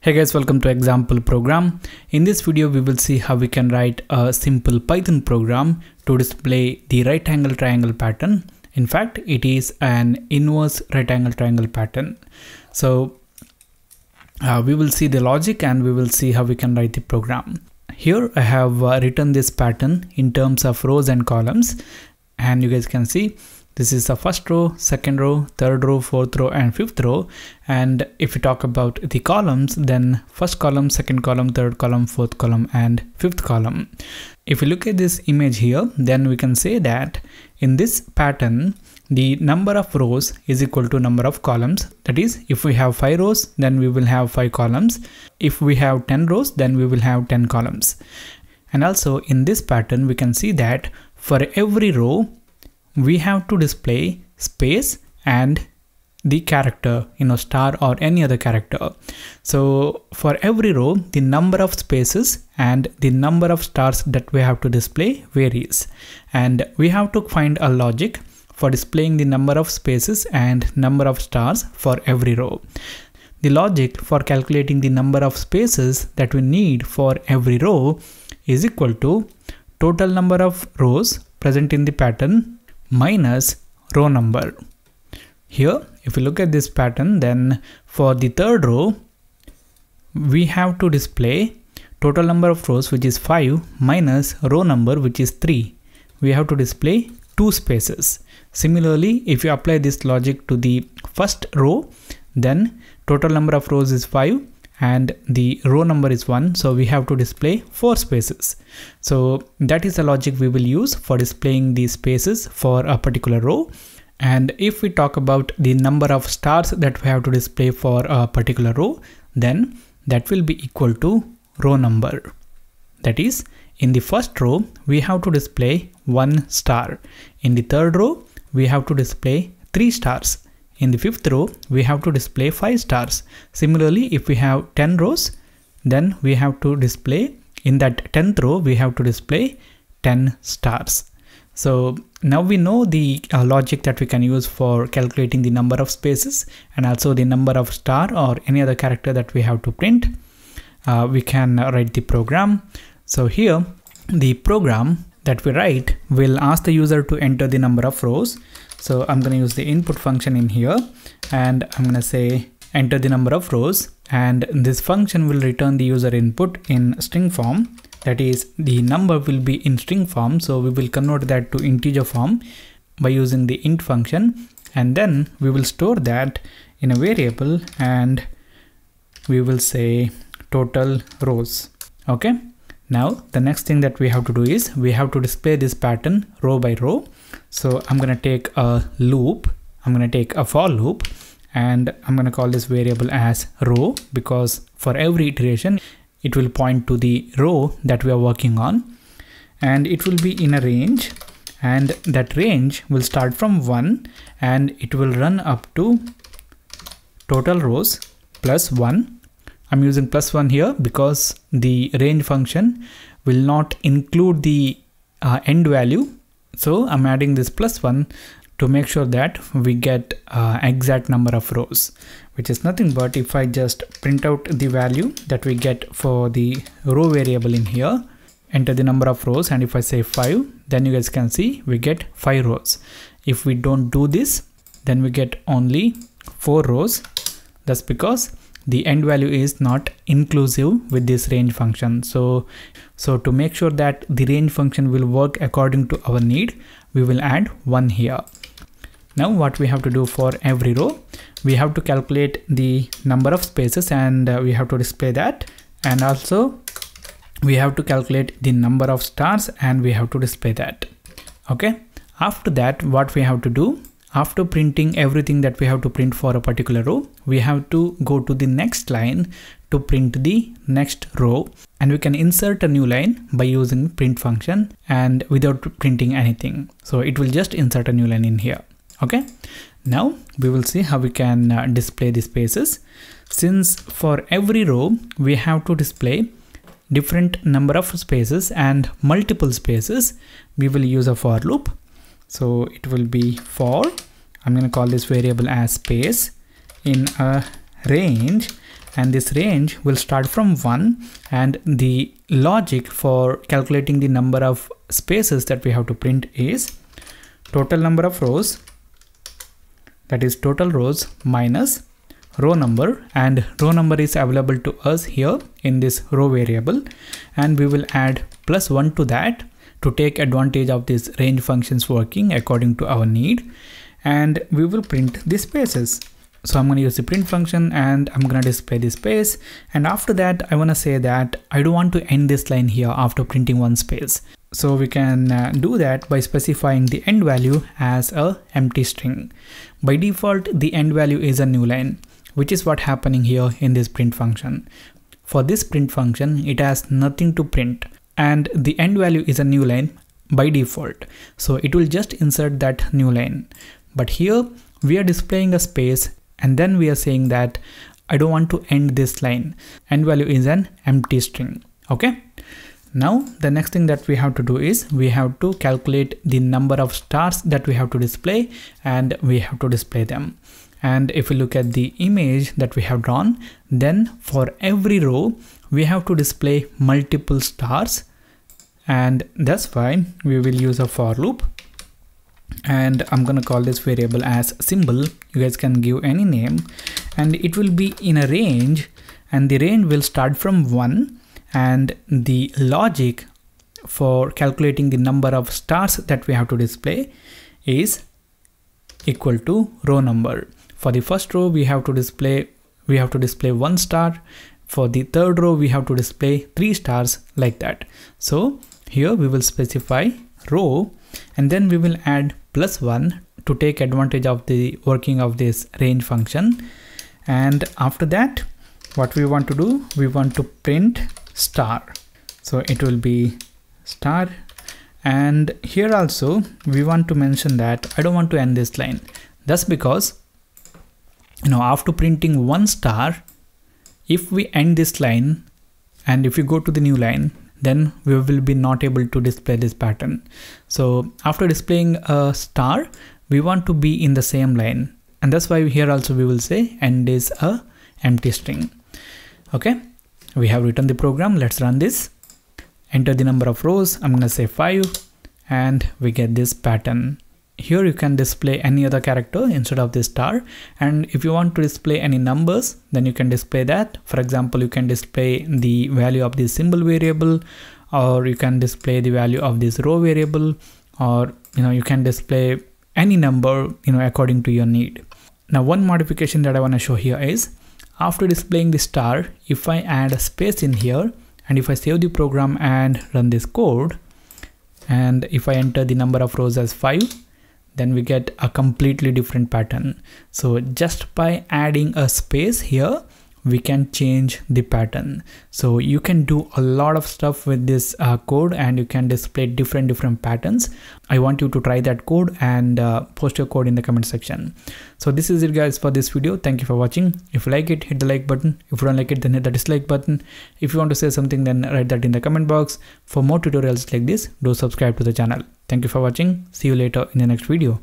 Hey guys, welcome to example program. In this video we will see how we can write a simple Python program to display the right angle triangle pattern. In fact, it is an inverse right angle triangle pattern. So we will see the logic and we will see how we can write the program. Here I have written this pattern in terms of rows and columns, and you guys can see this is the first row, second row, third row, fourth row, and fifth row. And if we talk about the columns, then first column, second column, third column, fourth column, and fifth column. If we look at this image here, then we can say that in this pattern, the number of rows is equal to number of columns. That is, if we have 5 rows, then we will have 5 columns. If we have 10 rows, then we will have 10 columns. And also in this pattern, we can see that for every row, we have to display space and the character, star or any other character. So for every row, the number of spaces and the number of stars that we have to display varies. And we have to find a logic for displaying the number of spaces and number of stars for every row. The logic for calculating the number of spaces that we need for every row is equal to total number of rows present in the pattern minus row number. Here, if we look at this pattern, then for the third row, we have to display total number of rows, which is 5, minus row number, which is 3. We have to display 2 spaces. Similarly, if you apply this logic to the first row, then total number of rows is 5 and the row number is 1, so we have to display 4 spaces. So that is the logic we will use for displaying these spaces for a particular row. And if we talk about the number of stars that we have to display for a particular row, then that will be equal to row number. That is, in the first row, we have to display 1 star. In the third row, we have to display 3 stars. In the fifth row, we have to display 5 stars. Similarly, if we have 10 rows, then we have to display, in that 10th row, we have to display 10 stars. So now we know the logic that we can use for calculating the number of spaces and also the number of star or any other character that we have to print. We can write the program. So here, the program that we write will ask the user to enter the number of rows. So I'm going to use the input function in here and I'm going to say enter the number of rows, and this function will return the user input in string form. That is, the number will be in string form, so we will convert that to integer form by using the int function, and then we will store that in a variable and we will say total rows. Okay. Now the next thing that we have to do is we have to display this pattern row by row. So I'm going to take a loop, I'm going to take a for loop, and I'm going to call this variable as row, because for every iteration it will point to the row that we are working on, and it will be in a range, and that range will start from 1 and it will run up to total rows plus 1. I'm using plus 1 here because the range function will not include the end value. So I'm adding this plus 1 to make sure that we get exact number of rows, which is nothing but if I just print out the value that we get for the row variable in here, enter the number of rows, and if I say 5, then you guys can see we get 5 rows. If we don't do this, then we get only 4 rows. That's because the end value is not inclusive with this range function. So to make sure that the range function will work according to our need, we will add 1 here. Now what we have to do for every row, we have to calculate the number of spaces and we have to display that, and also we have to calculate the number of stars and we have to display that. Okay. After that, what we have to do, after printing everything that we have to print for a particular row, we have to go to the next line to print the next row, and we can insert a new line by using print function and without printing anything. So it will just insert a new line in here. Okay. Now we will see how we can display the spaces. Since for every row we have to display different number of spaces and multiple spaces, we will use a for loop. So it will be for, I'm going to call this variable as space in a range, and this range will start from 1, and the logic for calculating the number of spaces that we have to print is total number of rows, that is total rows minus row number, and row number is available to us here in this row variable, and we will add +1 to that to take advantage of this range functions working according to our need, and we will print the spaces. So I'm going to use the print function and I'm going to display the space, and after that I want to say that I don't want to end this line here after printing one space. So we can do that by specifying the end value as a empty string. By default the end value is a new line, which is what happening here in this print function. For this print function it has nothing to print, and the end value is a new line by default, so it will just insert that new line. But here we are displaying a space, and then we are saying that I don't want to end this line. End value is an empty string. Okay, now the next thing that we have to do is we have to calculate the number of stars that we have to display, and we have to display them. And if we look at the image that we have drawn, then for every row we have to display multiple stars, and that's why we will use a for loop, and I'm gonna call this variable as symbol. You guys can give any name, and it will be in a range, and the range will start from 1, and the logic for calculating the number of stars that we have to display is equal to row number. For the first row we have to display 1 star. For the third row we have to display 3 stars, like that. So here we will specify row, and then we will add +1 to take advantage of the working of this range function. And after that what we want to do, we want to print star, so it will be star. And here also we want to mention that I don't want to end this line. That's because after printing 1 star, if we end this line and if we go to the new line, then we will be not able to display this pattern. So after displaying a star, we want to be in the same line, and that's why here also we will say end is a empty string. Okay, we have written the program. Let's run this. Enter the number of rows. I'm gonna say 5, and we get this pattern. Here you can display any other character instead of this star, and if you want to display any numbers, then you can display that. For example, you can display the value of this symbol variable, or you can display the value of this row variable, or you can display any number according to your need. Now one modification that I want to show here is after displaying the star, if I add a space in here, and if I save the program and run this code, and if I enter the number of rows as 5, then we get a completely different pattern. So just by adding a space here, we can change the pattern. So you can do a lot of stuff with this code, and you can display different patterns. I want you to try that code and post your code in the comment section. So this is it guys for this video. Thank you for watching. If you like it, hit the like button. If you don't like it, then hit the dislike button. If you want to say something, then write that in the comment box. For more tutorials like this, do subscribe to the channel. Thank you for watching. See you later in the next video.